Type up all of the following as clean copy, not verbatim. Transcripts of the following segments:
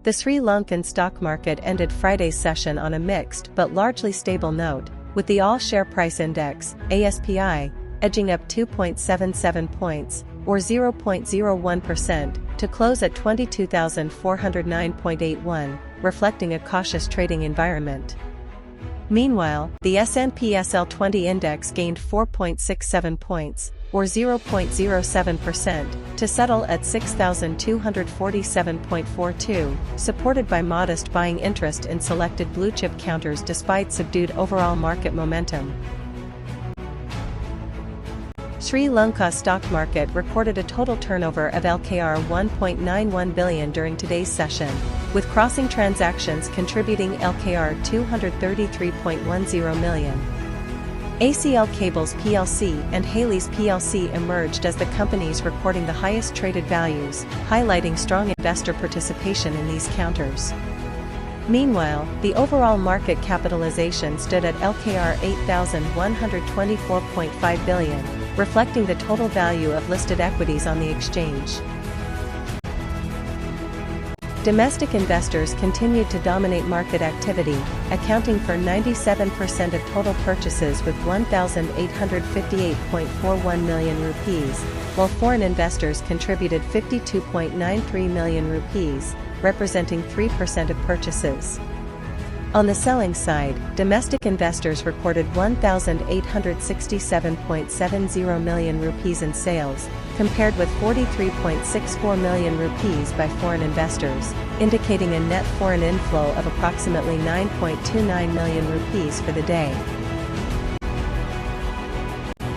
The Sri Lankan stock market ended Friday's session on a mixed but largely stable note, with the all-share price index, ASPI, edging up 2.77 points, or 0.01%, to close at 22,409.81, reflecting a cautious trading environment. Meanwhile, the S&P/SL 20 index gained 4.67 points, or 0.07%, to settle at 6,247.42, supported by modest buying interest in selected blue-chip counters despite subdued overall market momentum. Sri Lanka stock market recorded a total turnover of LKR 1.91 billion during today's session, with crossing transactions contributing LKR 233.10 million. ACL Cables plc and Hayleys plc emerged as the companies recording the highest traded values, highlighting strong investor participation in these counters. Meanwhile, the overall market capitalization stood at LKR 8,124.5 billion, reflecting the total value of listed equities on the exchange. Domestic investors continued to dominate market activity, accounting for 97% of total purchases with 1,858.41 million rupees, while foreign investors contributed 52.93 million rupees, representing 3% of purchases. On the selling side, domestic investors recorded 1,867.70 million rupees in sales, compared with 43.64 million rupees by foreign investors, indicating a net foreign inflow of approximately 9.29 million rupees for the day.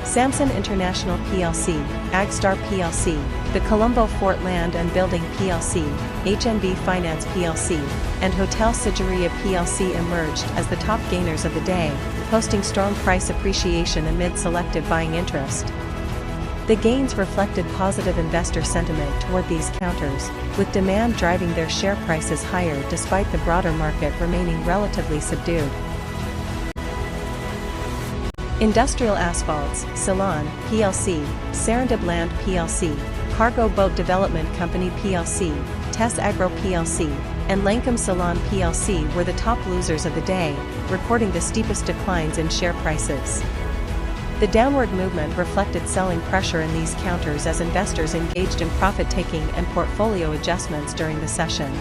Samsung International plc, Agstar plc, the Colombo Fort Land and Building plc, HNB Finance plc, and Hotel Sigiriya plc emerged as the top gainers of the day, posting strong price appreciation amid selective buying interest. The gains reflected positive investor sentiment toward these counters, with demand driving their share prices higher despite the broader market remaining relatively subdued. Industrial Asphalts, Ceylon, plc, Serendib Land plc, Cargo Boat Development Company plc, Tess Agro plc, and Lankham Ceylon plc were the top losers of the day, recording the steepest declines in share prices. The downward movement reflected selling pressure in these counters as investors engaged in profit-taking and portfolio adjustments during the session.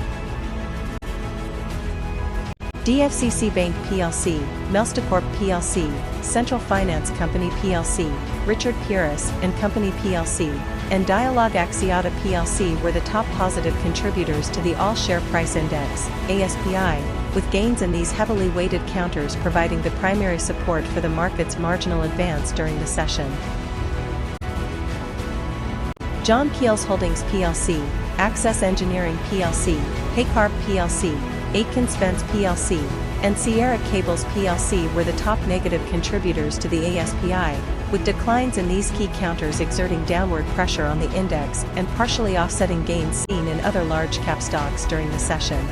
DFCC Bank plc, Melstacorp plc, Central Finance Company plc, Richard Puris and Company plc, and Dialog Axiata plc were the top positive contributors to the all-share price index, ASPI, with gains in these heavily weighted counters providing the primary support for the market's marginal advance during the session. John Keells Holdings plc, Access Engineering plc, Paycarb plc, Aitken Spence plc, and Sierra Cables plc were the top negative contributors to the ASPI, with declines in these key counters exerting downward pressure on the index and partially offsetting gains seen in other large-cap stocks during the session.